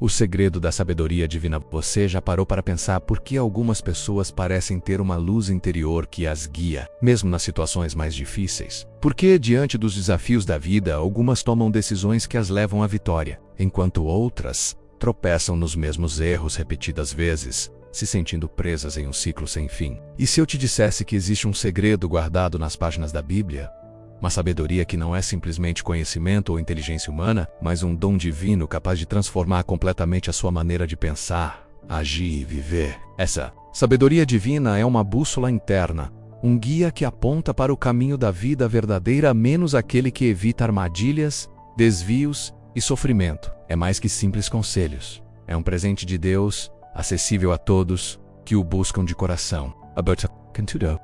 O segredo da sabedoria divina. Você já parou para pensar por que algumas pessoas parecem ter uma luz interior que as guia, mesmo nas situações mais difíceis? Por que, diante dos desafios da vida, algumas tomam decisões que as levam à vitória, enquanto outras tropeçam nos mesmos erros repetidas vezes, se sentindo presas em um ciclo sem fim? E se eu te dissesse que existe um segredo guardado nas páginas da Bíblia? Uma sabedoria que não é simplesmente conhecimento ou inteligência humana, mas um dom divino capaz de transformar completamente a sua maneira de pensar, agir e viver. Essa sabedoria divina é uma bússola interna, um guia que aponta para o caminho da vida verdadeira, menos aquele que evita armadilhas, desvios e sofrimento. É mais que simples conselhos. É um presente de Deus, acessível a todos que o buscam de coração.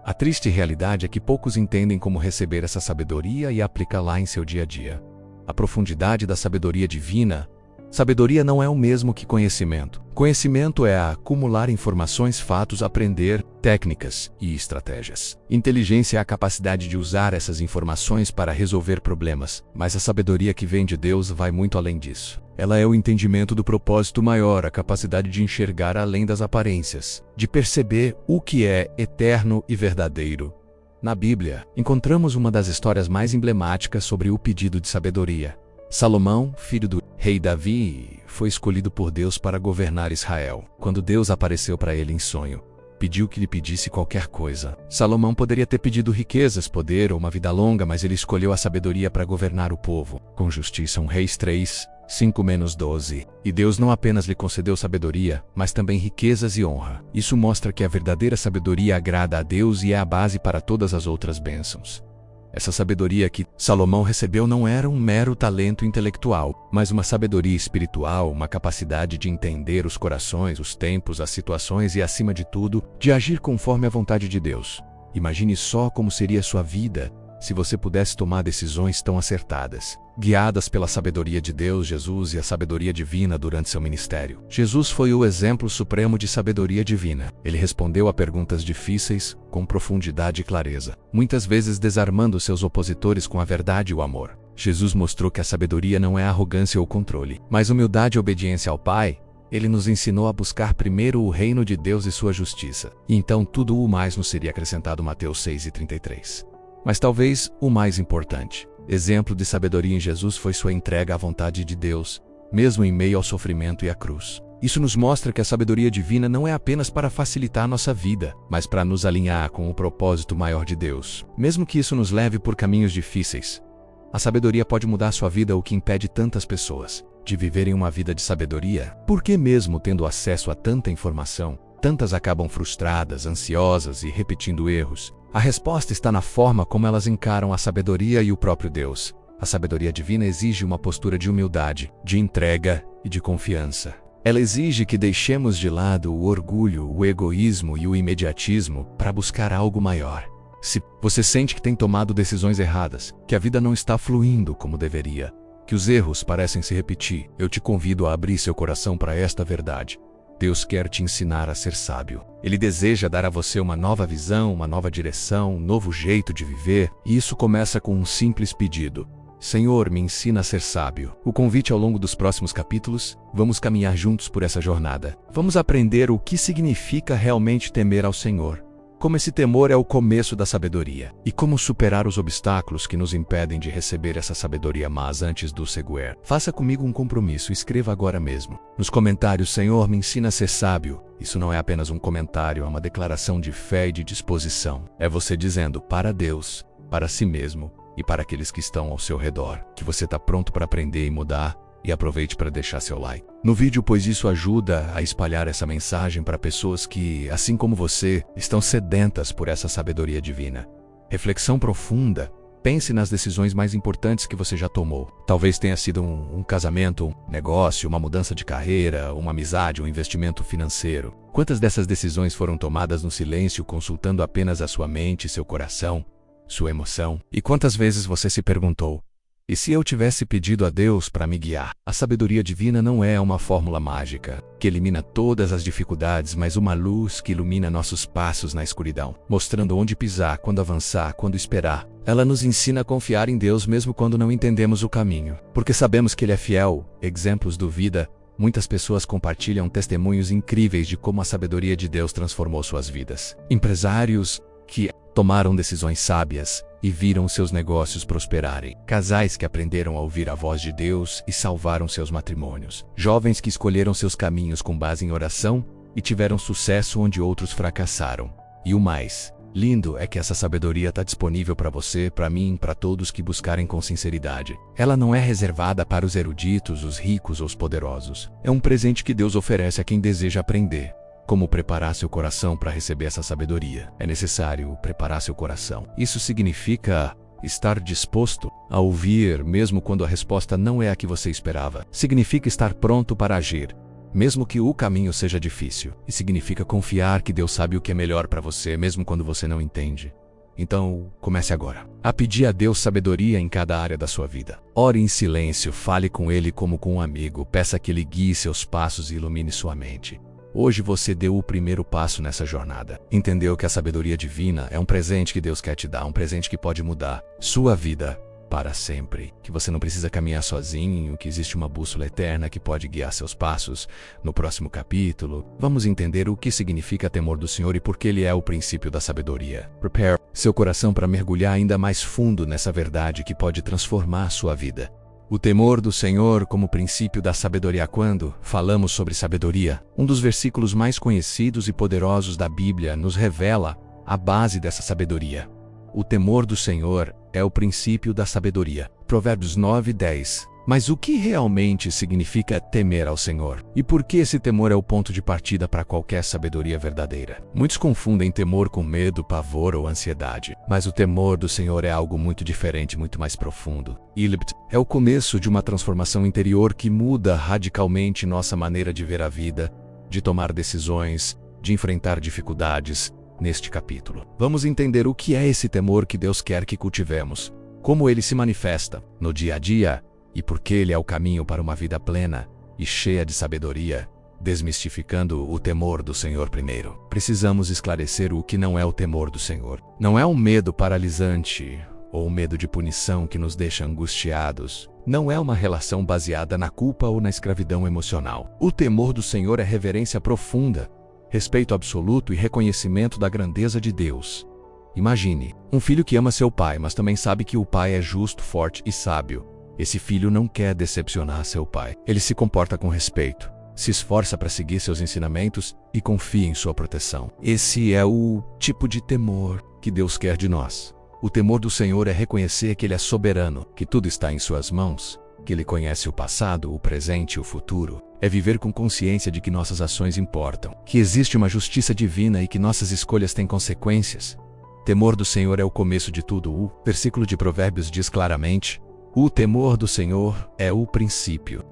A triste realidade é que poucos entendem como receber essa sabedoria e aplicá-la em seu dia a dia. A profundidade da sabedoria divina. Sabedoria não é o mesmo que conhecimento. Conhecimento é acumular informações, fatos, aprender, técnicas e estratégias. Inteligência é a capacidade de usar essas informações para resolver problemas, mas a sabedoria que vem de Deus vai muito além disso. Ela é o entendimento do propósito maior, a capacidade de enxergar além das aparências, de perceber o que é eterno e verdadeiro. Na Bíblia, encontramos uma das histórias mais emblemáticas sobre o pedido de sabedoria. Salomão, filho do rei Davi, foi escolhido por Deus para governar Israel. Quando Deus apareceu para ele em sonho, pediu que lhe pedisse qualquer coisa. Salomão poderia ter pedido riquezas, poder ou uma vida longa, mas ele escolheu a sabedoria para governar o povo. Com justiça, Reis 3, 5-12. E Deus não apenas lhe concedeu sabedoria, mas também riquezas e honra. Isso mostra que a verdadeira sabedoria agrada a Deus e é a base para todas as outras bênçãos. Essa sabedoria que Salomão recebeu não era um mero talento intelectual, mas uma sabedoria espiritual, uma capacidade de entender os corações, os tempos, as situações e, acima de tudo, de agir conforme a vontade de Deus. Imagine só como seria sua vida se você pudesse tomar decisões tão acertadas, guiadas pela sabedoria de Deus, Jesus e a sabedoria divina durante seu ministério. Jesus foi o exemplo supremo de sabedoria divina. Ele respondeu a perguntas difíceis com profundidade e clareza, muitas vezes desarmando seus opositores com a verdade e o amor. Jesus mostrou que a sabedoria não é arrogância ou controle, mas humildade e obediência ao Pai. Ele nos ensinou a buscar primeiro o reino de Deus e sua justiça, e então tudo o mais nos seria acrescentado. Mateus 6:33. Mas talvez o mais importante exemplo de sabedoria em Jesus foi sua entrega à vontade de Deus, mesmo em meio ao sofrimento e à cruz. Isso nos mostra que a sabedoria divina não é apenas para facilitar nossa vida, mas para nos alinhar com o propósito maior de Deus. Mesmo que isso nos leve por caminhos difíceis, a sabedoria pode mudar sua vida, o que impede tantas pessoas de viverem uma vida de sabedoria. Por que, mesmo tendo acesso a tanta informação, tantas acabam frustradas, ansiosas e repetindo erros? A resposta está na forma como elas encaram a sabedoria e o próprio Deus. A sabedoria divina exige uma postura de humildade, de entrega e de confiança. Ela exige que deixemos de lado o orgulho, o egoísmo e o imediatismo para buscar algo maior. Se você sente que tem tomado decisões erradas, que a vida não está fluindo como deveria, que os erros parecem se repetir, eu te convido a abrir seu coração para esta verdade. Deus quer te ensinar a ser sábio. Ele deseja dar a você uma nova visão, uma nova direção, um novo jeito de viver, e isso começa com um simples pedido: Senhor, me ensina a ser sábio. O convite ao longo dos próximos capítulos, vamos caminhar juntos por essa jornada. Vamos aprender o que significa realmente temer ao Senhor, como esse temor é o começo da sabedoria, e como superar os obstáculos que nos impedem de receber essa sabedoria. Mas antes do seguir, faça comigo um compromisso, escreva agora mesmo nos comentários: Senhor, me ensina a ser sábio. Isso não é apenas um comentário, é uma declaração de fé e de disposição. É você dizendo para Deus, para si mesmo e para aqueles que estão ao seu redor, que você está pronto para aprender e mudar. E aproveite para deixar seu like no vídeo, pois isso ajuda a espalhar essa mensagem para pessoas que, assim como você, estão sedentas por essa sabedoria divina. Reflexão profunda. Pense nas decisões mais importantes que você já tomou. Talvez tenha sido um casamento, um negócio, uma mudança de carreira, uma amizade, um investimento financeiro. Quantas dessas decisões foram tomadas no silêncio, consultando apenas a sua mente, seu coração, sua emoção? E quantas vezes você se perguntou: e se eu tivesse pedido a Deus para me guiar? A sabedoria divina não é uma fórmula mágica que elimina todas as dificuldades, mas uma luz que ilumina nossos passos na escuridão, mostrando onde pisar, quando avançar, quando esperar. Ela nos ensina a confiar em Deus mesmo quando não entendemos o caminho, porque sabemos que Ele é fiel. Exemplos do vida Muitas pessoas compartilham testemunhos incríveis de como a sabedoria de Deus transformou suas vidas. Empresários que tomaram decisões sábias e viram seus negócios prosperarem. Casais que aprenderam a ouvir a voz de Deus e salvaram seus matrimônios. Jovens que escolheram seus caminhos com base em oração e tiveram sucesso onde outros fracassaram. E o mais lindo é que essa sabedoria está disponível para você, para mim, para todos que buscarem com sinceridade. Ela não é reservada para os eruditos, os ricos ou os poderosos. É um presente que Deus oferece a quem deseja aprender. Como preparar seu coração para receber essa sabedoria? É necessário preparar seu coração. Isso significa estar disposto a ouvir, mesmo quando a resposta não é a que você esperava. Significa estar pronto para agir, mesmo que o caminho seja difícil. E significa confiar que Deus sabe o que é melhor para você, mesmo quando você não entende. Então, comece agora a pedir a Deus sabedoria em cada área da sua vida. Ore em silêncio, fale com Ele como com um amigo, peça que Ele guie seus passos e ilumine sua mente. Hoje você deu o primeiro passo nessa jornada. Entendeu que a sabedoria divina é um presente que Deus quer te dar, um presente que pode mudar sua vida para sempre. Que você não precisa caminhar sozinho, que existe uma bússola eterna que pode guiar seus passos. No próximo capítulo, vamos entender o que significa temor do Senhor e por que ele é o princípio da sabedoria. Prepare seu coração para mergulhar ainda mais fundo nessa verdade que pode transformar a sua vida. O temor do Senhor como princípio da sabedoria. Quando falamos sobre sabedoria, um dos versículos mais conhecidos e poderosos da Bíblia nos revela a base dessa sabedoria. O temor do Senhor é o princípio da sabedoria. Provérbios 9:10. Mas o que realmente significa temer ao Senhor? E por que esse temor é o ponto de partida para qualquer sabedoria verdadeira? Muitos confundem temor com medo, pavor ou ansiedade. Mas o temor do Senhor é algo muito diferente, muito mais profundo. Ilbt é o começo de uma transformação interior que muda radicalmente nossa maneira de ver a vida, de tomar decisões, de enfrentar dificuldades. Neste capítulo, vamos entender o que é esse temor que Deus quer que cultivemos, como ele se manifesta no dia a dia e por que ele é o caminho para uma vida plena e cheia de sabedoria. Desmistificando o temor do Senhor primeiro, precisamos esclarecer o que não é o temor do Senhor. Não é um medo paralisante ou um medo de punição que nos deixa angustiados. Não é uma relação baseada na culpa ou na escravidão emocional. O temor do Senhor é reverência profunda, respeito absoluto e reconhecimento da grandeza de Deus. Imagine um filho que ama seu pai, mas também sabe que o pai é justo, forte e sábio. Esse filho não quer decepcionar seu pai. Ele se comporta com respeito, se esforça para seguir seus ensinamentos e confia em sua proteção. Esse é o tipo de temor que Deus quer de nós. O temor do Senhor é reconhecer que Ele é soberano, que tudo está em suas mãos, que Ele conhece o passado, o presente e o futuro. É viver com consciência de que nossas ações importam, que existe uma justiça divina e que nossas escolhas têm consequências. Temor do Senhor é o começo de tudo. O versículo de Provérbios diz claramente: o temor do Senhor é o princípio.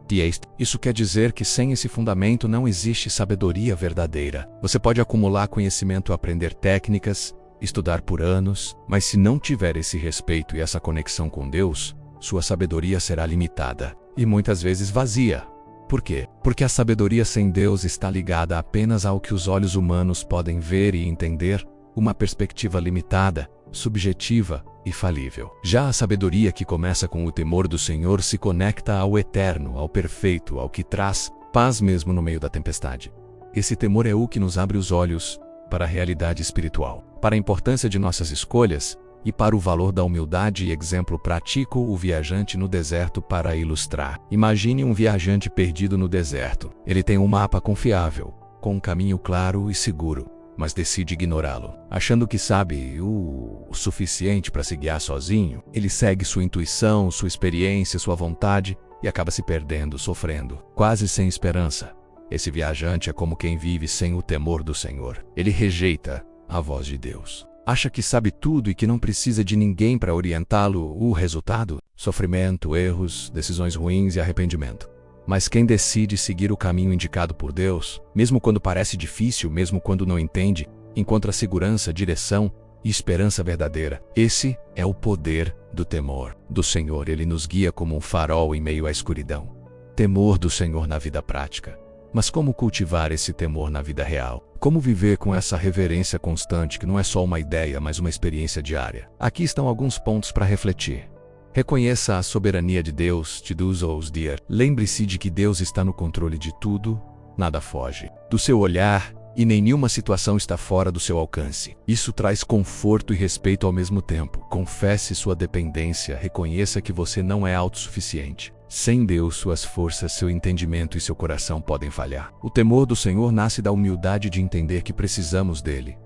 Isso quer dizer que sem esse fundamento não existe sabedoria verdadeira. Você pode acumular conhecimento, aprender técnicas, estudar por anos, mas se não tiver esse respeito e essa conexão com Deus, sua sabedoria será limitada e muitas vezes vazia. Por quê? Porque a sabedoria sem Deus está ligada apenas ao que os olhos humanos podem ver e entender, uma perspectiva limitada, subjetiva e falível. Já a sabedoria que começa com o temor do Senhor se conecta ao eterno, ao perfeito, ao que traz paz mesmo no meio da tempestade. Esse temor é o que nos abre os olhos para a realidade espiritual, para a importância de nossas escolhas e para o valor da humildade e exemplo prático. O viajante no deserto para ilustrar. Imagine um viajante perdido no deserto. Ele tem um mapa confiável, com um caminho claro e seguro, mas decide ignorá-lo. Achando que sabe o suficiente para se guiar sozinho, ele segue sua intuição, sua experiência, sua vontade e acaba se perdendo, sofrendo, quase sem esperança. Esse viajante é como quem vive sem o temor do Senhor. Ele rejeita a voz de Deus. Acha que sabe tudo e que não precisa de ninguém para orientá-lo. O resultado? Sofrimento, erros, decisões ruins e arrependimento. Mas quem decide seguir o caminho indicado por Deus, mesmo quando parece difícil, mesmo quando não entende, encontra segurança, direção e esperança verdadeira. Esse é o poder do temor do Senhor. Ele nos guia como um farol em meio à escuridão. Temor do Senhor na vida prática. Mas como cultivar esse temor na vida real? Como viver com essa reverência constante que não é só uma ideia, mas uma experiência diária? Aqui estão alguns pontos para refletir. Reconheça a soberania de Deus, te dos os dir. Lembre-se de que Deus está no controle de tudo, nada foge do seu olhar e nenhuma situação está fora do seu alcance. Isso traz conforto e respeito ao mesmo tempo. Confesse sua dependência, reconheça que você não é autossuficiente. Sem Deus, suas forças, seu entendimento e seu coração podem falhar. O temor do Senhor nasce da humildade de entender que precisamos dele.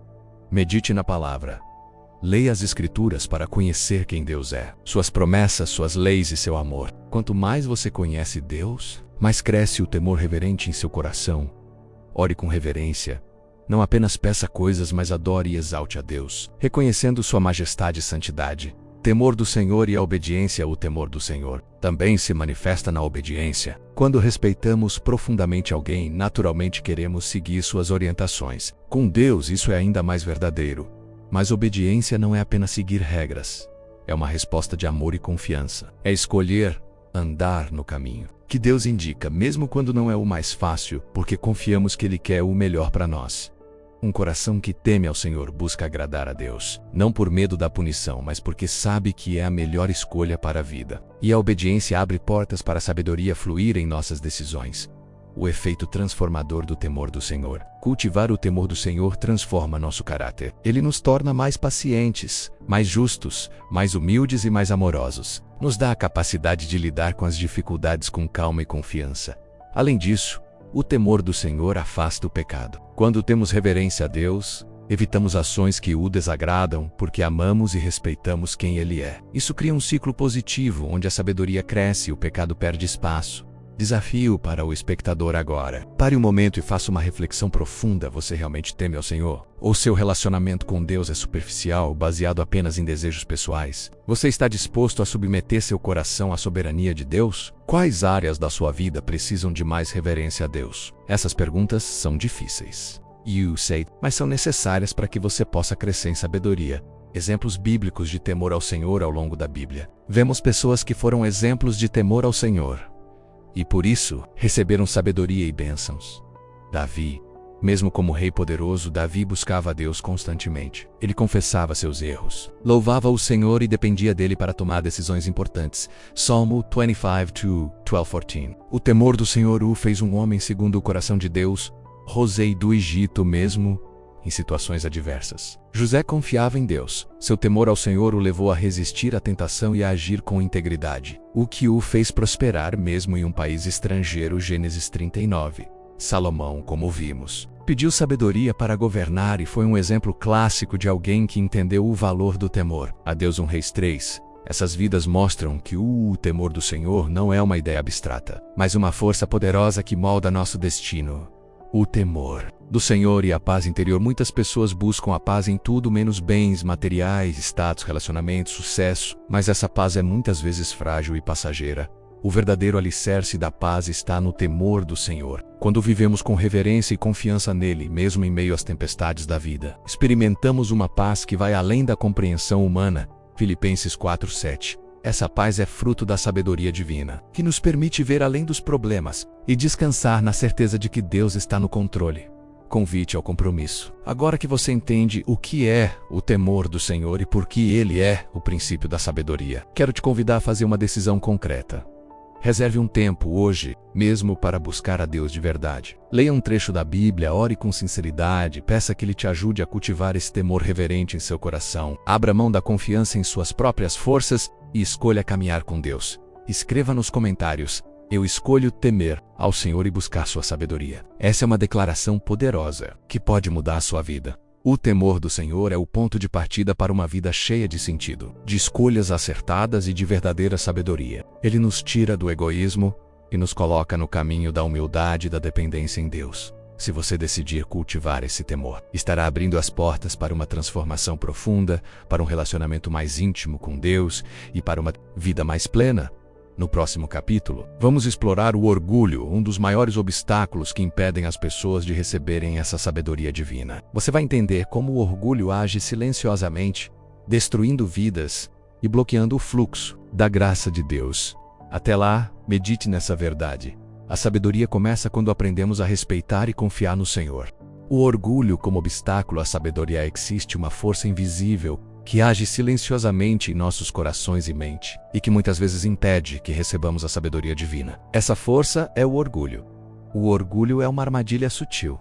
Medite na palavra. Leia as Escrituras para conhecer quem Deus é, suas promessas, suas leis e seu amor. Quanto mais você conhece Deus, mais cresce o temor reverente em seu coração. Ore com reverência. Não apenas peça coisas, mas adore e exalte a Deus, reconhecendo sua majestade e santidade. Temor do Senhor e a obediência. O temor do Senhor também se manifesta na obediência. Quando respeitamos profundamente alguém, naturalmente queremos seguir suas orientações. Com Deus, isso é ainda mais verdadeiro. Mas obediência não é apenas seguir regras. É uma resposta de amor e confiança. É escolher andar no caminho que Deus indica, mesmo quando não é o mais fácil, porque confiamos que Ele quer o melhor para nós. Um coração que teme ao Senhor busca agradar a Deus, não por medo da punição, mas porque sabe que é a melhor escolha para a vida. E a obediência abre portas para a sabedoria fluir em nossas decisões. O efeito transformador do temor do Senhor. Cultivar o temor do Senhor transforma nosso caráter. Ele nos torna mais pacientes, mais justos, mais humildes e mais amorosos. Nos dá a capacidade de lidar com as dificuldades com calma e confiança. Além disso, o temor do Senhor afasta o pecado. Quando temos reverência a Deus, evitamos ações que o desagradam porque amamos e respeitamos quem Ele é. Isso cria um ciclo positivo onde a sabedoria cresce e o pecado perde espaço. Desafio para o espectador agora. Pare um momento e faça uma reflexão profunda. Você realmente teme ao Senhor? Ou seu relacionamento com Deus é superficial, baseado apenas em desejos pessoais? Você está disposto a submeter seu coração à soberania de Deus? Quais áreas da sua vida precisam de mais reverência a Deus? Essas perguntas são difíceis. Eu sei, mas são necessárias para que você possa crescer em sabedoria. Exemplos bíblicos de temor ao Senhor ao longo da Bíblia. Vemos pessoas que foram exemplos de temor ao Senhor e por isso receberam sabedoria e bênçãos. Davi, mesmo como rei poderoso, Davi buscava a Deus constantemente. Ele confessava seus erros, louvava o Senhor e dependia dele para tomar decisões importantes. Salmo 25:12-14. O temor do Senhor o fez um homem segundo o coração de Deus, rei do Egito mesmo em situações adversas. José confiava em Deus. Seu temor ao Senhor o levou a resistir à tentação e a agir com integridade, o que o fez prosperar mesmo em um país estrangeiro. Gênesis 39. Salomão, como vimos, pediu sabedoria para governar e foi um exemplo clássico de alguém que entendeu o valor do temor a Deus. 1 Reis 3. Essas vidas mostram que o temor do Senhor não é uma ideia abstrata, mas uma força poderosa que molda nosso destino. O temor do Senhor e a paz interior. Muitas pessoas buscam a paz em tudo menos bens materiais, status, relacionamentos, sucesso, mas essa paz é muitas vezes frágil e passageira. O verdadeiro alicerce da paz está no temor do Senhor. Quando vivemos com reverência e confiança nele, mesmo em meio às tempestades da vida, experimentamos uma paz que vai além da compreensão humana. Filipenses 4:7. Essa paz é fruto da sabedoria divina, que nos permite ver além dos problemas e descansar na certeza de que Deus está no controle. Convite ao compromisso. Agora que você entende o que é o temor do Senhor e por que ele é o princípio da sabedoria, quero te convidar a fazer uma decisão concreta. Reserve um tempo hoje, mesmo para buscar a Deus de verdade. Leia um trecho da Bíblia, ore com sinceridade, peça que Ele te ajude a cultivar esse temor reverente em seu coração. Abra mão da confiança em suas próprias forças e escolha caminhar com Deus. Escreva nos comentários: eu escolho temer ao Senhor e buscar sua sabedoria. Essa é uma declaração poderosa que pode mudar a sua vida. O temor do Senhor é o ponto de partida para uma vida cheia de sentido, de escolhas acertadas e de verdadeira sabedoria. Ele nos tira do egoísmo e nos coloca no caminho da humildade e da dependência em Deus. Se você decidir cultivar esse temor, estará abrindo as portas para uma transformação profunda, para um relacionamento mais íntimo com Deus e para uma vida mais plena. No próximo capítulo, vamos explorar o orgulho, um dos maiores obstáculos que impedem as pessoas de receberem essa sabedoria divina. Você vai entender como o orgulho age silenciosamente, destruindo vidas e bloqueando o fluxo da graça de Deus. Até lá, medite nessa verdade. A sabedoria começa quando aprendemos a respeitar e confiar no Senhor. O orgulho como obstáculo à sabedoria. Existe uma força invisível que age silenciosamente em nossos corações e mente, e que muitas vezes impede que recebamos a sabedoria divina. Essa força é o orgulho. O orgulho é uma armadilha sutil.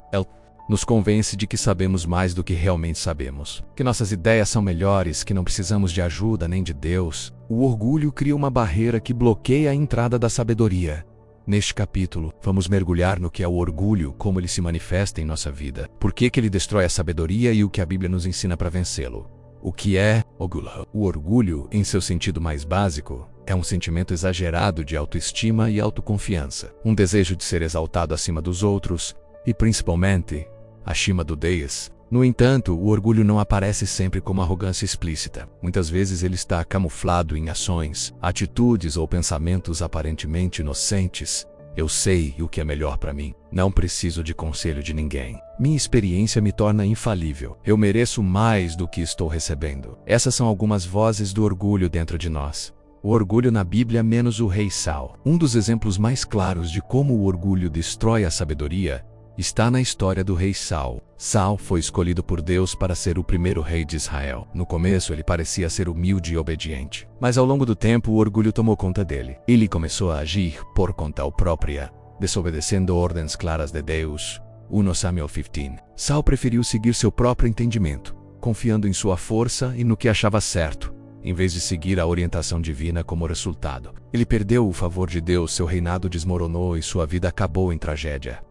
Nos convence de que sabemos mais do que realmente sabemos, que nossas ideias são melhores, que não precisamos de ajuda nem de Deus. O orgulho cria uma barreira que bloqueia a entrada da sabedoria. Neste capítulo, vamos mergulhar no que é o orgulho, como ele se manifesta em nossa vida, por que ele destrói a sabedoria e o que a Bíblia nos ensina para vencê-lo. O que é orgulho? O orgulho, em seu sentido mais básico, é um sentimento exagerado de autoestima e autoconfiança, um desejo de ser exaltado acima dos outros e, principalmente, acima do Deus. No entanto, o orgulho não aparece sempre como arrogância explícita. Muitas vezes ele está camuflado em ações, atitudes ou pensamentos aparentemente inocentes. Eu sei o que é melhor para mim. Não preciso de conselho de ninguém. Minha experiência me torna infalível. Eu mereço mais do que estou recebendo. Essas são algumas vozes do orgulho dentro de nós. O orgulho na Bíblia menos o rei Saul. Um dos exemplos mais claros de como o orgulho destrói a sabedoria está na história do rei Saul. Saul foi escolhido por Deus para ser o primeiro rei de Israel. No começo ele parecia ser humilde e obediente, mas ao longo do tempo o orgulho tomou conta dele. Ele começou a agir por conta própria, desobedecendo ordens claras de Deus. 1 Samuel 15. Saul preferiu seguir seu próprio entendimento, confiando em sua força e no que achava certo, em vez de seguir a orientação divina como resultado. Ele perdeu o favor de Deus, seu reinado desmoronou e sua vida acabou em tragédia.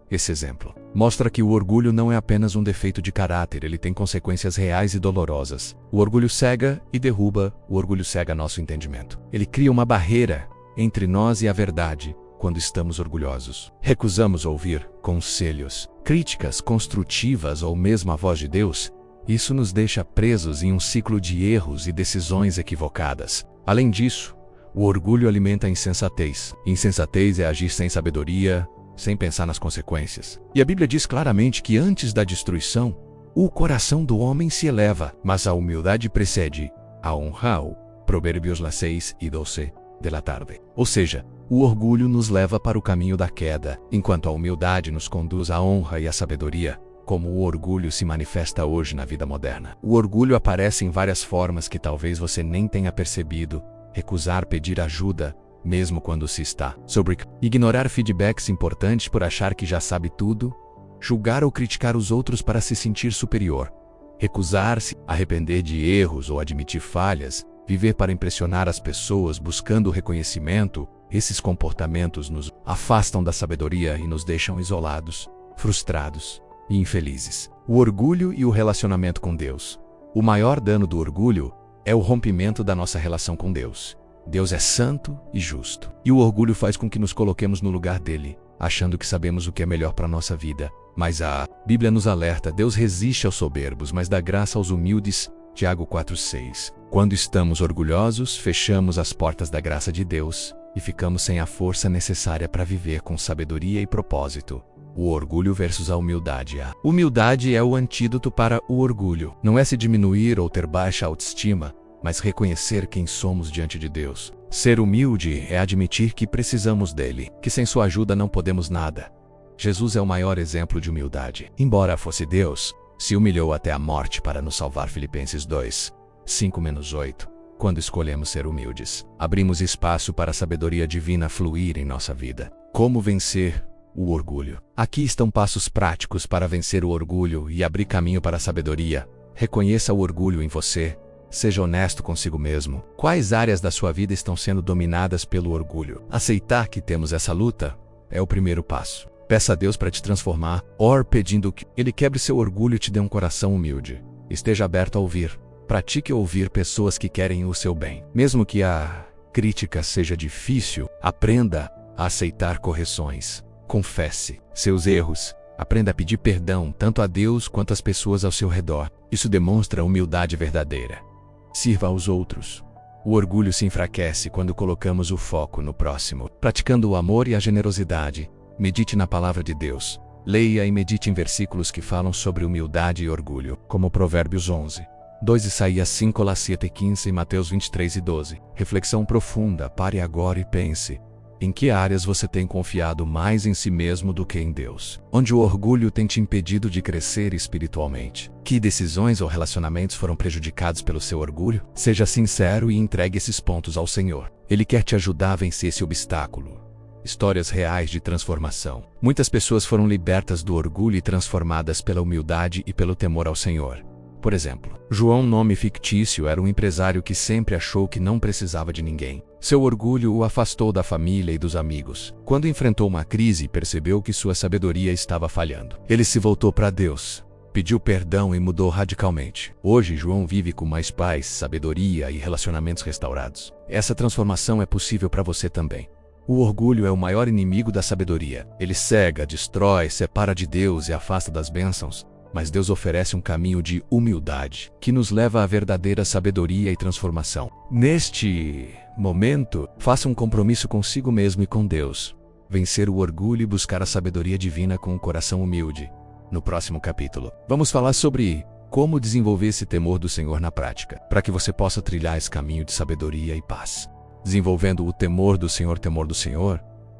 Esse exemplo mostra que o orgulho não é apenas um defeito de caráter, ele tem consequências reais e dolorosas. O orgulho cega e derruba, o orgulho cega nosso entendimento. Ele cria uma barreira entre nós e a verdade quando estamos orgulhosos. Recusamos ouvir conselhos, críticas construtivas ou mesmo a voz de Deus. Isso nos deixa presos em um ciclo de erros e decisões equivocadas. Além disso, o orgulho alimenta a insensatez. Insensatez é agir sem sabedoria, sem pensar nas consequências. E a Bíblia diz claramente que antes da destruição, o coração do homem se eleva, mas a humildade precede a honra. Provérbios 6:12 da tarde. Ou seja, o orgulho nos leva para o caminho da queda, enquanto a humildade nos conduz à honra e à sabedoria. Como o orgulho se manifesta hoje na vida moderna. O orgulho aparece em várias formas que talvez você nem tenha percebido. Recusar pedir ajuda, mesmo quando se está sobre. Ignorar feedbacks importantes por achar que já sabe tudo. Julgar ou criticar os outros para se sentir superior. Recusar-se, arrepender de erros ou admitir falhas. Viver para impressionar as pessoas buscando reconhecimento. Esses comportamentos nos afastam da sabedoria e nos deixam isolados, frustrados e infelizes. O orgulho e o relacionamento com Deus. O maior dano do orgulho é o rompimento da nossa relação com Deus. Deus é santo e justo. E o orgulho faz com que nos coloquemos no lugar dele, achando que sabemos o que é melhor para a nossa vida. Mas a Bíblia nos alerta, Deus resiste aos soberbos, mas dá graça aos humildes. Tiago 4:6. Quando estamos orgulhosos, fechamos as portas da graça de Deus e ficamos sem a força necessária para viver com sabedoria e propósito. O orgulho versus a humildade. A humildade é o antídoto para o orgulho. Não é se diminuir ou ter baixa autoestima, mas reconhecer quem somos diante de Deus. Ser humilde é admitir que precisamos dele, que sem sua ajuda não podemos nada. Jesus é o maior exemplo de humildade. Embora fosse Deus, se humilhou até a morte para nos salvar. Filipenses 2:5-8. Quando escolhemos ser humildes, abrimos espaço para a sabedoria divina fluir em nossa vida. Como vencer o orgulho? Aqui estão passos práticos para vencer o orgulho e abrir caminho para a sabedoria. Reconheça o orgulho em você. Seja honesto consigo mesmo. Quais áreas da sua vida estão sendo dominadas pelo orgulho? Aceitar que temos essa luta é o primeiro passo. Peça a Deus para te transformar. Ore pedindo que Ele quebre seu orgulho e te dê um coração humilde. Esteja aberto a ouvir. Pratique ouvir pessoas que querem o seu bem. Mesmo que a crítica seja difícil, aprenda a aceitar correções. Confesse seus erros. Aprenda a pedir perdão tanto a Deus quanto às pessoas ao seu redor. Isso demonstra humildade verdadeira. Sirva aos outros. O orgulho se enfraquece quando colocamos o foco no próximo. Praticando o amor e a generosidade, medite na palavra de Deus. Leia e medite em versículos que falam sobre humildade e orgulho, como Provérbios 11:2, Isaías 5:7-15 e Mateus 23:12. Reflexão profunda. Pare agora e pense. Em que áreas você tem confiado mais em si mesmo do que em Deus? Onde o orgulho tem te impedido de crescer espiritualmente? Que decisões ou relacionamentos foram prejudicados pelo seu orgulho? Seja sincero e entregue esses pontos ao Senhor. Ele quer te ajudar a vencer esse obstáculo. Histórias reais de transformação. Muitas pessoas foram libertas do orgulho e transformadas pela humildade e pelo temor ao Senhor. Por exemplo, João, nome fictício, era um empresário que sempre achou que não precisava de ninguém. Seu orgulho o afastou da família e dos amigos. Quando enfrentou uma crise, percebeu que sua sabedoria estava falhando. Ele se voltou para Deus, pediu perdão e mudou radicalmente. Hoje, João vive com mais paz, sabedoria e relacionamentos restaurados. Essa transformação é possível para você também. O orgulho é o maior inimigo da sabedoria. Ele cega, destrói, separa de Deus e afasta das bênçãos. Mas Deus oferece um caminho de humildade, que nos leva à verdadeira sabedoria e transformação. Neste momento, faça um compromisso consigo mesmo e com Deus. Vencer o orgulho e buscar a sabedoria divina com um coração humilde. No próximo capítulo, vamos falar sobre como desenvolver esse temor do Senhor na prática, para que você possa trilhar esse caminho de sabedoria e paz. Desenvolvendo o temor do Senhor,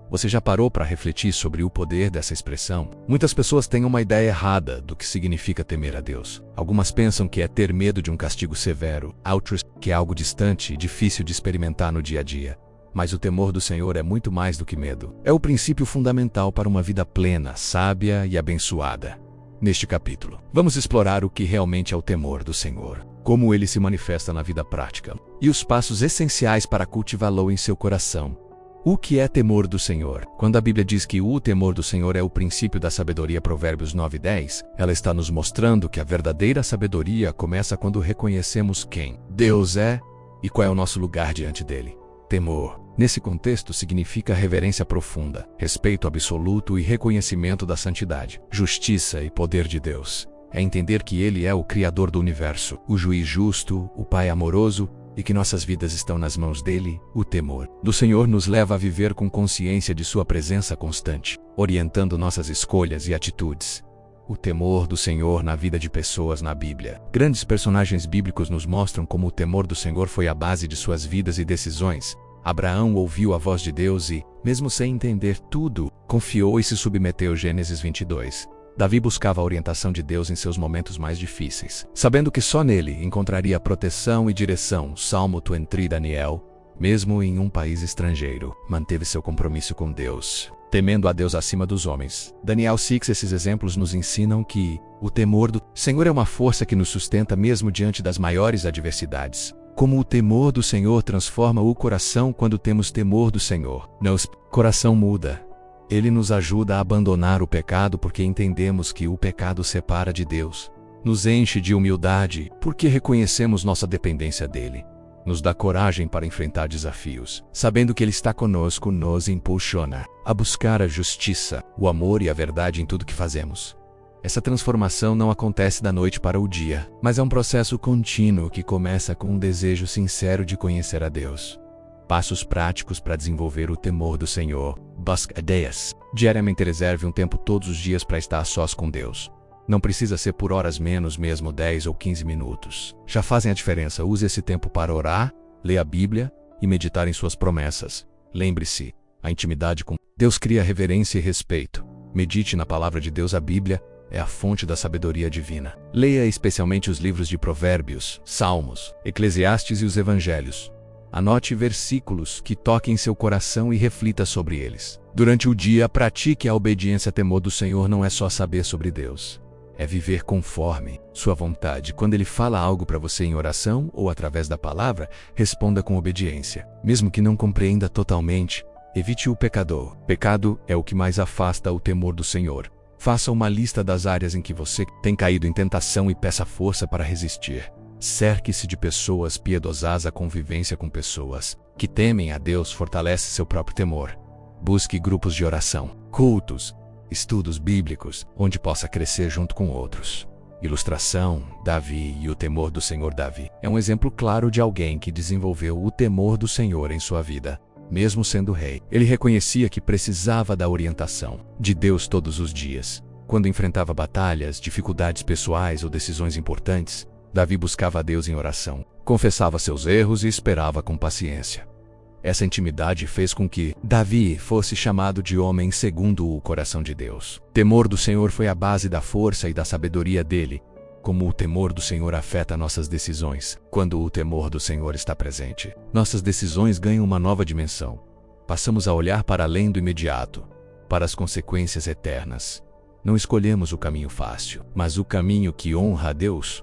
você já parou para refletir sobre o poder dessa expressão? Muitas pessoas têm uma ideia errada do que significa temer a Deus. Algumas pensam que é ter medo de um castigo severo, que é algo distante e difícil de experimentar no dia a dia. Mas o temor do Senhor é muito mais do que medo. É o princípio fundamental para uma vida plena, sábia e abençoada. Neste capítulo, vamos explorar o que realmente é o temor do Senhor, como ele se manifesta na vida prática, e os passos essenciais para cultivá-lo em seu coração. O que é temor do Senhor? Quando a Bíblia diz que o temor do Senhor é o princípio da sabedoria, Provérbios 9:10, ela está nos mostrando que a verdadeira sabedoria começa quando reconhecemos quem Deus é e qual é o nosso lugar diante dele. Temor, nesse contexto, significa reverência profunda, respeito absoluto e reconhecimento da santidade, justiça e poder de Deus. É entender que Ele é o Criador do universo, o juiz justo, o Pai amoroso, e que nossas vidas estão nas mãos dele. O temor do Senhor nos leva a viver com consciência de sua presença constante, orientando nossas escolhas e atitudes. O temor do Senhor na vida de pessoas na Bíblia. Grandes personagens bíblicos nos mostram como o temor do Senhor foi a base de suas vidas e decisões. Abraão ouviu a voz de Deus e, mesmo sem entender tudo, confiou e se submeteu. Gênesis 22. Davi buscava a orientação de Deus em seus momentos mais difíceis, sabendo que só nele encontraria proteção e direção. Salmo 23. Daniel, mesmo em um país estrangeiro, manteve seu compromisso com Deus, temendo a Deus acima dos homens. Daniel 6. Esses exemplos nos ensinam que o temor do Senhor é uma força que nos sustenta mesmo diante das maiores adversidades. Como o temor do Senhor transforma o coração quando temos temor do Senhor. Nosso coração muda. Ele nos ajuda a abandonar o pecado porque entendemos que o pecado separa de Deus. Nos enche de humildade porque reconhecemos nossa dependência dele. Nos dá coragem para enfrentar desafios, sabendo que Ele está conosco. Nos impulsiona a buscar a justiça, o amor e a verdade em tudo que fazemos. Essa transformação não acontece da noite para o dia, mas é um processo contínuo que começa com um desejo sincero de conhecer a Deus. Passos práticos para desenvolver o temor do Senhor. Busque ideias. Diariamente reserve um tempo todos os dias para estar a sós com Deus. Não precisa ser por horas, menos mesmo 10 ou 15 minutos. Já fazem a diferença. Use esse tempo para orar, ler a Bíblia e meditar em suas promessas. Lembre-se, a intimidade com Deus cria reverência e respeito. Medite na palavra de Deus. A Bíblia é a fonte da sabedoria divina. Leia especialmente os livros de Provérbios, Salmos, Eclesiastes e os Evangelhos. Anote versículos que toquem seu coração e reflita sobre eles. Durante o dia, pratique a obediência. Temor do Senhor não é só saber sobre Deus. É viver conforme sua vontade. Quando Ele fala algo para você em oração ou através da palavra, responda com obediência. Mesmo que não compreenda totalmente, evite o pecador. Pecado é o que mais afasta o temor do Senhor. Faça uma lista das áreas em que você tem caído em tentação e peça força para resistir. Cerque-se de pessoas piedosas. A convivência com pessoas que temem a Deus fortalece seu próprio temor. Busque grupos de oração, cultos, estudos bíblicos, onde possa crescer junto com outros. Ilustração: Davi e o temor do Senhor. Davi é um exemplo claro de alguém que desenvolveu o temor do Senhor em sua vida. Mesmo sendo rei, ele reconhecia que precisava da orientação de Deus todos os dias. Quando enfrentava batalhas, dificuldades pessoais ou decisões importantes, Davi buscava a Deus em oração, confessava seus erros e esperava com paciência. Essa intimidade fez com que Davi fosse chamado de homem segundo o coração de Deus. O temor do Senhor foi a base da força e da sabedoria dele. Como o temor do Senhor afeta nossas decisões, quando o temor do Senhor está presente, nossas decisões ganham uma nova dimensão. Passamos a olhar para além do imediato, para as consequências eternas. Não escolhemos o caminho fácil, mas o caminho que honra a Deus.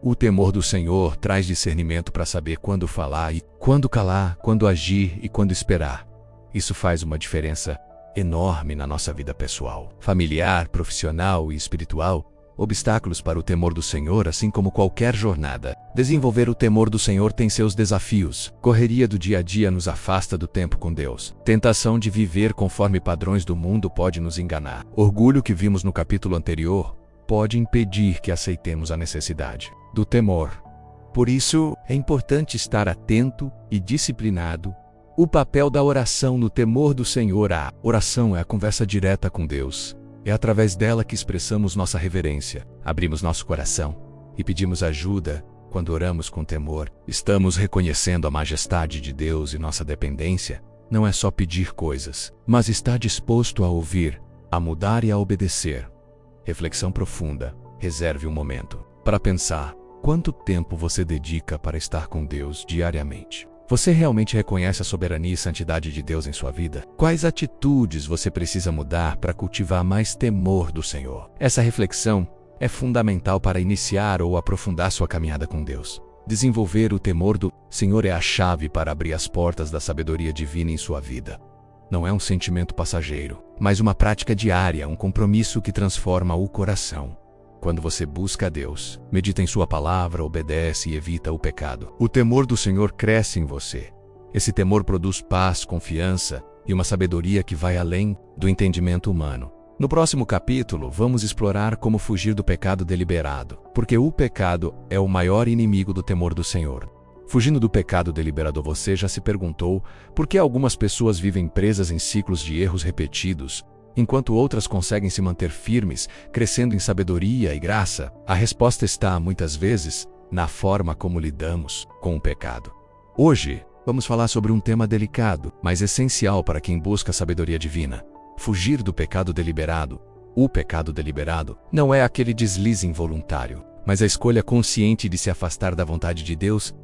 O temor do Senhor traz discernimento para saber quando falar e quando calar, quando agir e quando esperar. Isso faz uma diferença enorme na nossa vida pessoal, familiar, profissional e espiritual. Obstáculos para o temor do Senhor, assim como qualquer jornada. Desenvolver o temor do Senhor tem seus desafios. Correria do dia a dia nos afasta do tempo com Deus. Tentação de viver conforme padrões do mundo pode nos enganar. Orgulho, que vimos no capítulo anterior, pode impedir que aceitemos a necessidade do temor. Por isso, é importante estar atento e disciplinado. O papel da oração no temor do Senhor. A oração é a conversa direta com Deus. É através dela que expressamos nossa reverência, abrimos nosso coração e pedimos ajuda. Quando oramos com temor, estamos reconhecendo a majestade de Deus e nossa dependência. Não é só pedir coisas, mas estar disposto a ouvir, a mudar e a obedecer. Reflexão profunda. Reserve um momento para pensar. Quanto tempo você dedica para estar com Deus diariamente? Você realmente reconhece a soberania e santidade de Deus em sua vida? Quais atitudes você precisa mudar para cultivar mais temor do Senhor? Essa reflexão é fundamental para iniciar ou aprofundar sua caminhada com Deus. Desenvolver o temor do Senhor é a chave para abrir as portas da sabedoria divina em sua vida. Não é um sentimento passageiro, mas uma prática diária, um compromisso que transforma o coração. Quando você busca a Deus, medita em sua palavra, obedece e evita o pecado, o temor do Senhor cresce em você. Esse temor produz paz, confiança e uma sabedoria que vai além do entendimento humano. No próximo capítulo, vamos explorar como fugir do pecado deliberado, porque o pecado é o maior inimigo do temor do Senhor. Fugindo do pecado deliberado, você já se perguntou por que algumas pessoas vivem presas em ciclos de erros repetidos, enquanto outras conseguem se manter firmes, crescendo em sabedoria e graça? A resposta está, muitas vezes, na forma como lidamos com o pecado. Hoje, vamos falar sobre um tema delicado, mas essencial para quem busca a sabedoria divina. Fugir do pecado deliberado. O pecado deliberado não é aquele deslize involuntário, mas a escolha consciente de se afastar da vontade de Deus.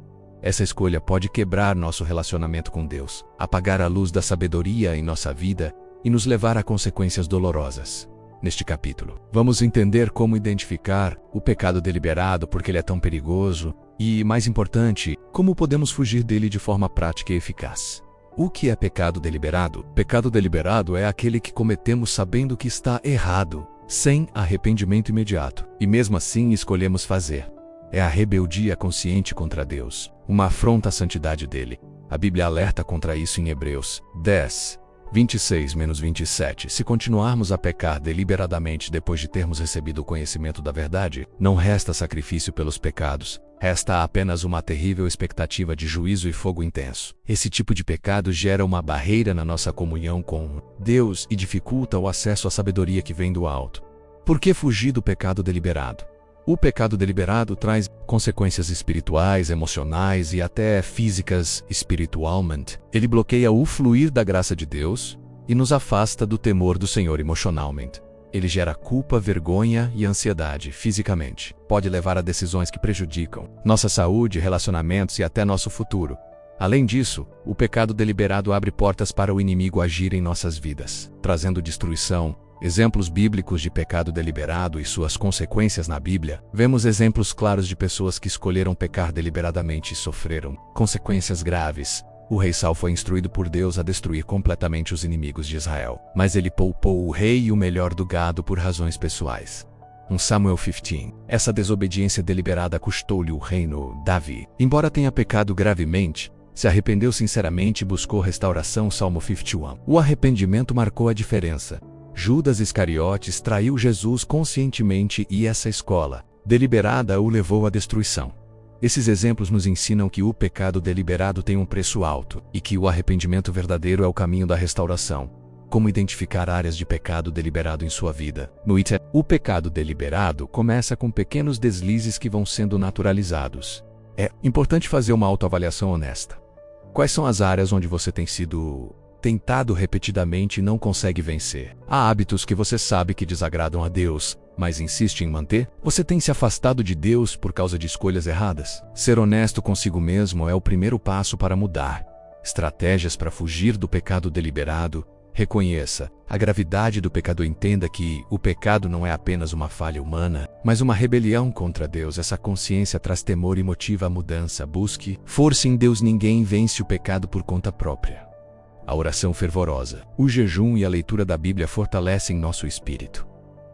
Essa escolha pode quebrar nosso relacionamento com Deus, apagar a luz da sabedoria em nossa vida e nos levar a consequências dolorosas. Neste capítulo, vamos entender como identificar o pecado deliberado, porque ele é tão perigoso, e, mais importante, como podemos fugir dele de forma prática e eficaz. O que é pecado deliberado? Pecado deliberado é aquele que cometemos sabendo que está errado, sem arrependimento imediato, e mesmo assim escolhemos fazer. É a rebeldia consciente contra Deus, uma afronta à santidade dele. A Bíblia alerta contra isso em Hebreus 10. 26-27. Se continuarmos a pecar deliberadamente depois de termos recebido o conhecimento da verdade, não resta sacrifício pelos pecados, resta apenas uma terrível expectativa de juízo e fogo intenso. Esse tipo de pecado gera uma barreira na nossa comunhão com Deus e dificulta o acesso à sabedoria que vem do alto. Por que fugir do pecado deliberado? O pecado deliberado traz consequências espirituais, emocionais e até físicas espiritualmente. Ele bloqueia o fluir da graça de Deus e nos afasta do temor do Senhor emocionalmente. Ele gera culpa, vergonha e ansiedade fisicamente. Pode levar a decisões que prejudicam nossa saúde, relacionamentos e até nosso futuro. Além disso, o pecado deliberado abre portas para o inimigo agir em nossas vidas, trazendo destruição. Exemplos bíblicos de pecado deliberado e suas consequências na Bíblia. Vemos exemplos claros de pessoas que escolheram pecar deliberadamente e sofreram consequências graves. O rei Saul foi instruído por Deus a destruir completamente os inimigos de Israel, mas ele poupou o rei e o melhor do gado por razões pessoais. 1 Samuel 15. Essa desobediência deliberada custou-lhe o reino. Davi, embora tenha pecado gravemente, se arrependeu sinceramente e buscou restauração. Salmo 51. O arrependimento marcou a diferença. Judas Iscariotes traiu Jesus conscientemente e essa escola deliberada o levou à destruição. Esses exemplos nos ensinam que o pecado deliberado tem um preço alto e que o arrependimento verdadeiro é o caminho da restauração. Como identificar áreas de pecado deliberado em sua vida? O pecado deliberado começa com pequenos deslizes que vão sendo naturalizados. É importante fazer uma autoavaliação honesta. Quais são as áreas onde você tem sido tentado repetidamente e não consegue vencer? Há hábitos que você sabe que desagradam a Deus, mas insiste em manter? Você tem se afastado de Deus por causa de escolhas erradas? Ser honesto consigo mesmo é o primeiro passo para mudar. Estratégias para fugir do pecado deliberado. Reconheça a gravidade do pecado e entenda que o pecado não é apenas uma falha humana, mas uma rebelião contra Deus. Essa consciência traz temor e motiva a mudança. Busque força em Deus. Ninguém vence o pecado por conta própria. A oração fervorosa, o jejum e a leitura da Bíblia fortalecem nosso espírito.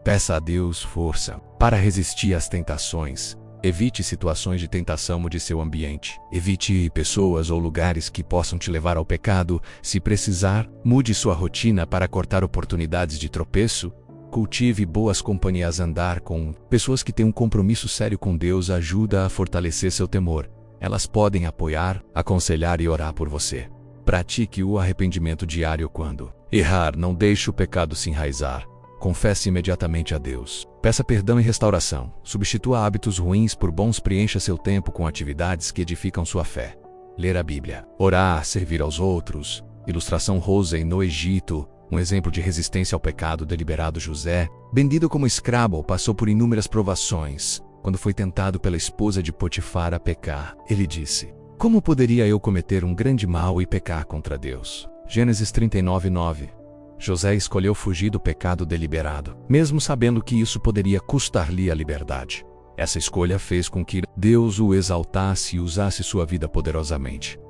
Peça a Deus força para resistir às tentações. Evite situações de tentação, mude seu ambiente. Evite pessoas ou lugares que possam te levar ao pecado. Se precisar, mude sua rotina para cortar oportunidades de tropeço. Cultive boas companhias. Andar com pessoas que têm um compromisso sério com Deus ajuda a fortalecer seu temor. Elas podem apoiar, aconselhar e orar por você. Pratique o arrependimento diário quando errar. Não deixe o pecado se enraizar. Confesse imediatamente a Deus. Peça perdão e restauração. Substitua hábitos ruins por bons. Preencha seu tempo com atividades que edificam sua fé. Ler a Bíblia. Orar, servir aos outros. Ilustração Rosa no Egito. Um exemplo de resistência ao pecado deliberado. José, vendido como escravo, passou por inúmeras provações. Quando foi tentado pela esposa de Potifar a pecar, ele disse: "Como poderia eu cometer um grande mal e pecar contra Deus?" Gênesis 39:9. José escolheu fugir do pecado deliberado, mesmo sabendo que isso poderia custar-lhe a liberdade. Essa escolha fez com que Deus o exaltasse e usasse sua vida poderosamente.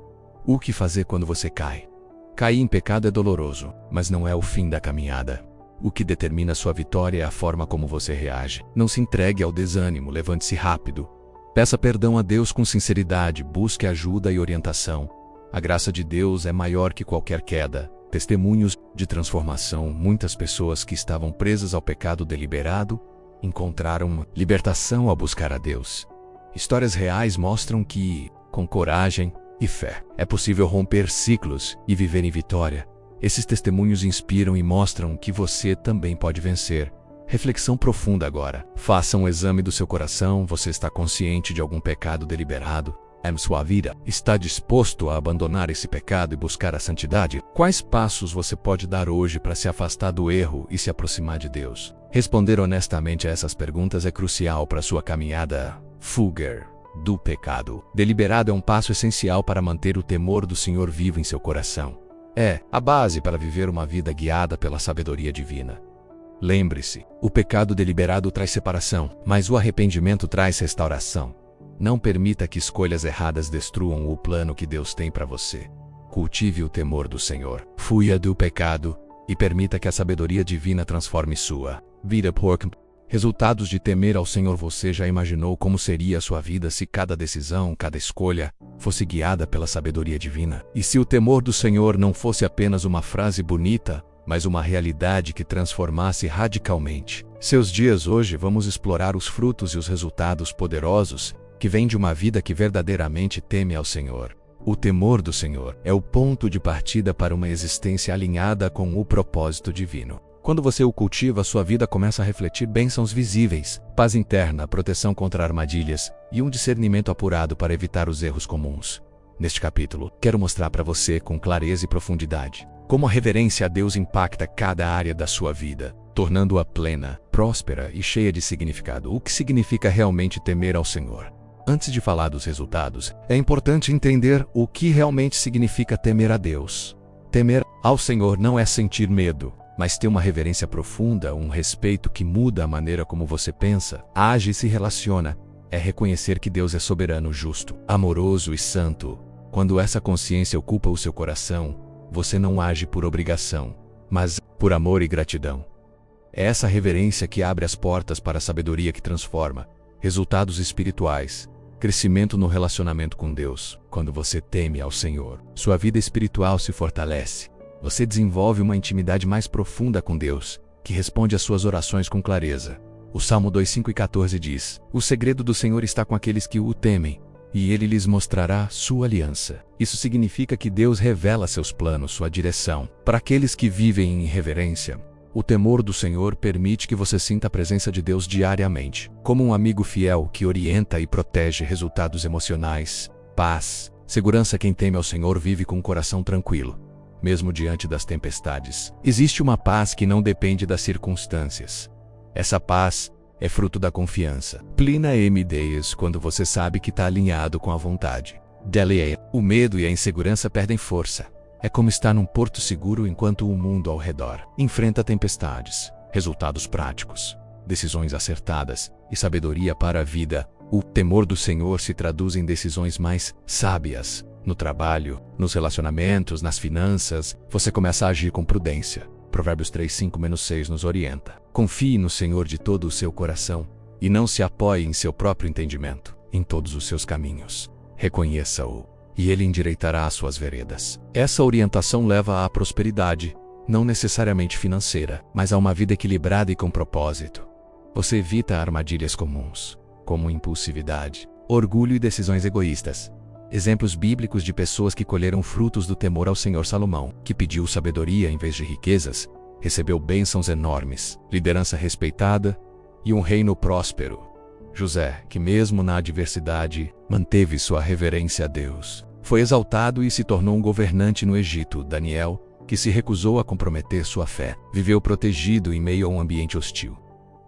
O que fazer quando você cai? Cair em pecado é doloroso, mas não é o fim da caminhada. O que determina sua vitória é a forma como você reage. Não se entregue ao desânimo, levante-se rápido. Peça perdão a Deus com sinceridade, busque ajuda e orientação. A graça de Deus é maior que qualquer queda. Testemunhos de transformação. Muitas pessoas que estavam presas ao pecado deliberado encontraram libertação ao buscar a Deus. Histórias reais mostram que, com coragem e fé, é possível romper ciclos e viver em vitória. Esses testemunhos inspiram e mostram que você também pode vencer. Reflexão profunda agora. Faça um exame do seu coração. Você está consciente de algum pecado deliberado? Sua vida está disposto a abandonar esse pecado e buscar a santidade? Quais passos você pode dar hoje para se afastar do erro e se aproximar de Deus? Responder honestamente a essas perguntas é crucial para sua caminhada. Fuga do pecado deliberado é um passo essencial para manter o temor do Senhor vivo em seu coração. É a base para viver uma vida guiada pela sabedoria divina. Lembre-se, o pecado deliberado traz separação, mas o arrependimento traz restauração. Não permita que escolhas erradas destruam o plano que Deus tem para você. Cultive o temor do Senhor. Fuja do pecado e permita que a sabedoria divina transforme sua vida. Resultados de temer ao Senhor. Você já imaginou como seria a sua vida se cada decisão, cada escolha, fosse guiada pela sabedoria divina? E se o temor do Senhor não fosse apenas uma frase bonita, mas uma realidade que transformasse radicalmente seus dias? Hoje vamos explorar os frutos e os resultados poderosos que vêm de uma vida que verdadeiramente teme ao Senhor. O temor do Senhor é o ponto de partida para uma existência alinhada com o propósito divino. Quando você o cultiva, sua vida começa a refletir bênçãos visíveis, paz interna, proteção contra armadilhas e um discernimento apurado para evitar os erros comuns. Neste capítulo, quero mostrar para você com clareza e profundidade como a reverência a Deus impacta cada área da sua vida, tornando-a plena, próspera e cheia de significado. O que significa realmente temer ao Senhor? Antes de falar dos resultados, é importante entender o que realmente significa temer a Deus. Temer ao Senhor não é sentir medo, mas ter uma reverência profunda, um respeito que muda a maneira como você pensa, age e se relaciona. É reconhecer que Deus é soberano, justo, amoroso e santo. Quando essa consciência ocupa o seu coração, você não age por obrigação, mas por amor e gratidão. É essa reverência que abre as portas para a sabedoria que transforma. Resultados espirituais. Crescimento no relacionamento com Deus. Quando você teme ao Senhor, sua vida espiritual se fortalece. Você desenvolve uma intimidade mais profunda com Deus, que responde às suas orações com clareza. O Salmo 2:5-14 diz: "O segredo do Senhor está com aqueles que o temem, e Ele lhes mostrará sua aliança." Isso significa que Deus revela seus planos, sua direção. Para aqueles que vivem em reverência, o temor do Senhor permite que você sinta a presença de Deus diariamente, como um amigo fiel que orienta e protege. Resultados emocionais, paz, Segurança: quem teme ao Senhor vive com o coração tranquilo, mesmo diante das tempestades. Existe uma paz que não depende das circunstâncias. Essa paz é fruto da confiança. Plena M. Deus, quando você sabe que está alinhado com a vontade dele. O medo e a insegurança perdem força. É como estar num porto seguro enquanto o mundo ao redor enfrenta tempestades. Resultados práticos, decisões acertadas e sabedoria para a vida. O temor do Senhor se traduz em decisões mais sábias. No trabalho, nos relacionamentos, nas finanças, você começa a agir com prudência. Provérbios 3:5-6 nos orienta. Confie no Senhor de todo o seu coração e não se apoie em seu próprio entendimento. Em todos os seus caminhos, reconheça-o e ele endireitará as suas veredas. Essa orientação leva à prosperidade, não necessariamente financeira, mas a uma vida equilibrada e com propósito. Você evita armadilhas comuns, como impulsividade, orgulho e decisões egoístas. Exemplos bíblicos de pessoas que colheram frutos do temor ao Senhor: Salomão, que pediu sabedoria em vez de riquezas, recebeu bênçãos enormes, liderança respeitada e um reino próspero. José, que mesmo na adversidade, manteve sua reverência a Deus, foi exaltado e se tornou um governante no Egito. Daniel, que se recusou a comprometer sua fé, viveu protegido em meio a um ambiente hostil.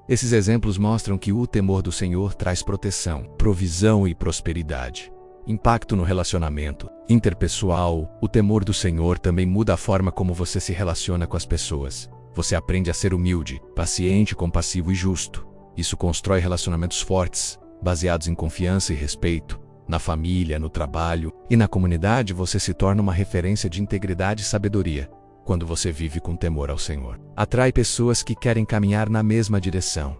Esses exemplos mostram que o temor do Senhor traz proteção, provisão e prosperidade. Impacto no relacionamento interpessoal: o temor do Senhor também muda a forma como você se relaciona com as pessoas. Você aprende a ser humilde, paciente, compassivo e justo. Isso constrói relacionamentos fortes, baseados em confiança e respeito. Na família, no trabalho e na comunidade, você se torna uma referência de integridade e sabedoria. Quando você vive com temor ao Senhor, atrai pessoas que querem caminhar na mesma direção.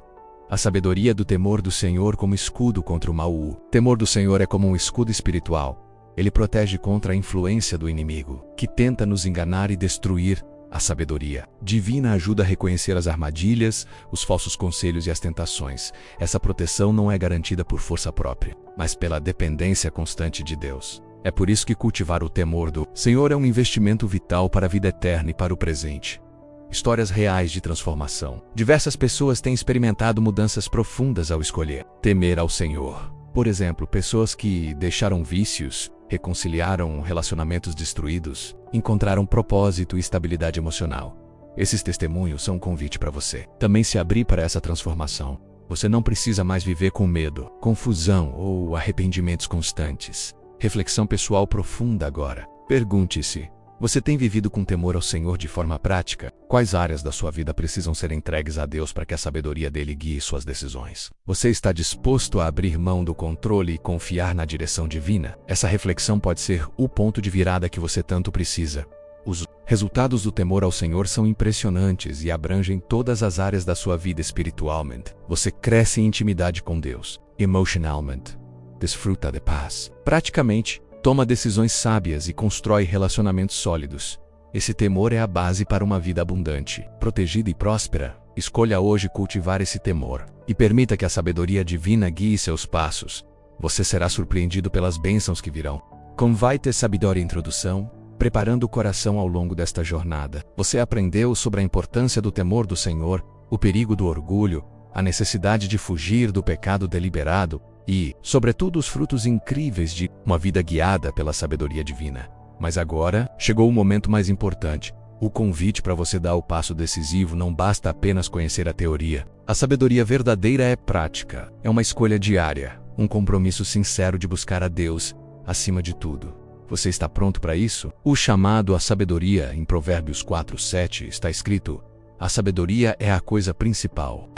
A sabedoria do temor do Senhor como escudo contra o mal. O temor do Senhor é como um escudo espiritual. Ele protege contra a influência do inimigo, que tenta nos enganar e destruir. A sabedoria divina ajuda a reconhecer as armadilhas, os falsos conselhos e as tentações. Essa proteção não é garantida por força própria, mas pela dependência constante de Deus. É por isso que cultivar o temor do Senhor é um investimento vital para a vida eterna e para o presente. Histórias reais de transformação. Diversas pessoas têm experimentado mudanças profundas ao escolher temer ao Senhor. Por exemplo, pessoas que deixaram vícios, reconciliaram relacionamentos destruídos, encontraram propósito e estabilidade emocional. Esses testemunhos são um convite para você também se abrir para essa transformação. Você não precisa mais viver com medo, confusão ou arrependimentos constantes. Reflexão pessoal profunda agora. Pergunte-se: você tem vivido com temor ao Senhor de forma prática? Quais áreas da sua vida precisam ser entregues a Deus para que a sabedoria dele guie suas decisões? Você está disposto a abrir mão do controle e confiar na direção divina? Essa reflexão pode ser o ponto de virada que você tanto precisa. Os resultados do temor ao Senhor são impressionantes e abrangem todas as áreas da sua vida espiritualmente. Você cresce em intimidade com Deus, emocionalmente, desfruta de paz. Praticamente, toma decisões sábias e constrói relacionamentos sólidos. Esse temor é a base para uma vida abundante, protegida e próspera. Escolha hoje cultivar esse temor e permita que a sabedoria divina guie seus passos. Você será surpreendido pelas bênçãos que virão. Como vai ter sabedoria? Introdução. Preparando o coração ao longo desta jornada, você aprendeu sobre a importância do temor do Senhor, o perigo do orgulho, a necessidade de fugir do pecado deliberado e, sobretudo, os frutos incríveis de uma vida guiada pela sabedoria divina. Mas agora, chegou o momento mais importante. O convite para você dar o passo decisivo. Não basta apenas conhecer a teoria. A sabedoria verdadeira é prática. É uma escolha diária, um compromisso sincero de buscar a Deus acima de tudo. Você está pronto para isso? O chamado à sabedoria em Provérbios 4:7 está escrito: a sabedoria é a coisa principal.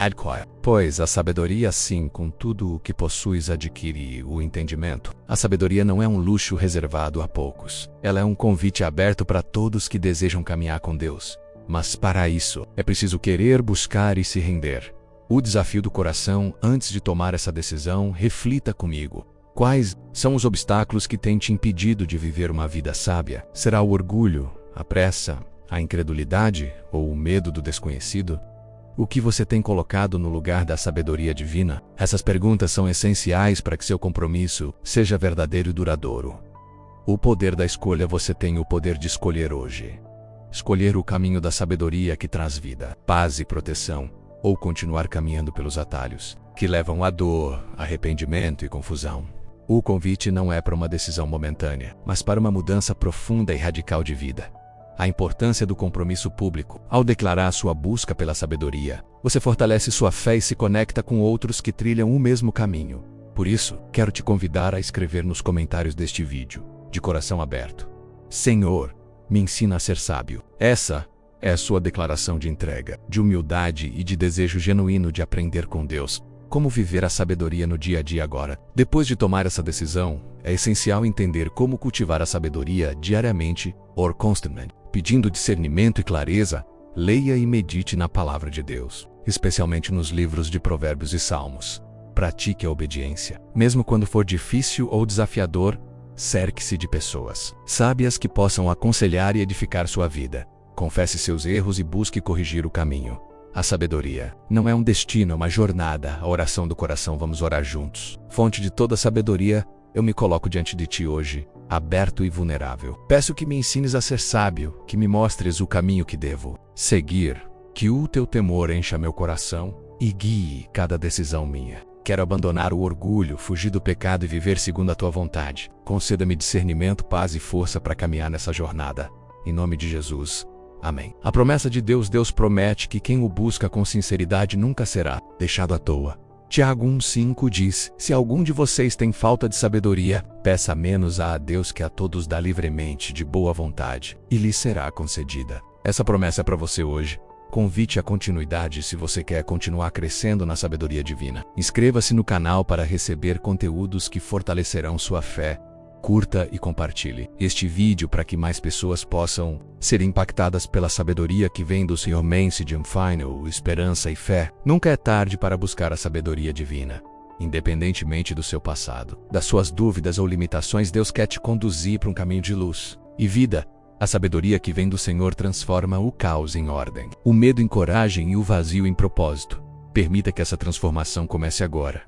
Pois a sabedoria, assim, com tudo o que possuis, adquire o entendimento. A sabedoria não é um luxo reservado a poucos. Ela é um convite aberto para todos que desejam caminhar com Deus. Mas para isso, é preciso querer, buscar e se render. O desafio do coração: antes de tomar essa decisão, reflita comigo. Quais são os obstáculos que têm te impedido de viver uma vida sábia? Será o orgulho, a pressa, a incredulidade ou o medo do desconhecido? O que você tem colocado no lugar da sabedoria divina? Essas perguntas são essenciais para que seu compromisso seja verdadeiro e duradouro. O poder da escolha. Você tem o poder de escolher hoje. Escolher o caminho da sabedoria que traz vida, paz e proteção, ou continuar caminhando pelos atalhos que levam à dor, arrependimento e confusão. O convite não é para uma decisão momentânea, mas para uma mudança profunda e radical de vida. A importância do compromisso público. Ao declarar sua busca pela sabedoria, você fortalece sua fé e se conecta com outros que trilham o mesmo caminho. Por isso, quero te convidar a escrever nos comentários deste vídeo, de coração aberto: Senhor, me ensina a ser sábio. Essa é a sua declaração de entrega, de humildade e de desejo genuíno de aprender com Deus como viver a sabedoria no dia a dia agora. Depois de tomar essa decisão, é essencial entender como cultivar a sabedoria diariamente, or constantly. Pedindo discernimento e clareza, leia e medite na palavra de Deus, especialmente nos livros de Provérbios e Salmos. Pratique a obediência. Mesmo quando for difícil ou desafiador, cerque-se de pessoas sábias que possam aconselhar e edificar sua vida. Confesse seus erros e busque corrigir o caminho. A sabedoria não é um destino, é uma jornada. A oração do coração, vamos orar juntos. Fonte de toda sabedoria, eu me coloco diante de ti hoje, aberto e vulnerável. Peço que me ensines a ser sábio, que me mostres o caminho que devo seguir, que o teu temor encha meu coração e guie cada decisão minha. Quero abandonar o orgulho, fugir do pecado e viver segundo a tua vontade. Conceda-me discernimento, paz e força para caminhar nessa jornada. Em nome de Jesus. Amém. A promessa de Deus promete que quem o busca com sinceridade nunca será deixado à toa. Tiago 1,5 diz: se algum de vocês tem falta de sabedoria, peça menos a Deus que a todos dá livremente, de boa vontade, e lhe será concedida. Essa promessa é para você hoje. Convite à continuidade se você quer continuar crescendo na sabedoria divina. Inscreva-se no canal para receber conteúdos que fortalecerão sua fé. Curta e compartilhe este vídeo para que mais pessoas possam ser impactadas pela sabedoria que vem do Senhor. Mensagem Final, esperança e fé. Nunca é tarde para buscar a sabedoria divina. Independentemente do seu passado, das suas dúvidas ou limitações, Deus quer te conduzir para um caminho de luz e vida. A sabedoria que vem do Senhor transforma o caos em ordem, o medo em coragem e o vazio em propósito. Permita que essa transformação comece agora.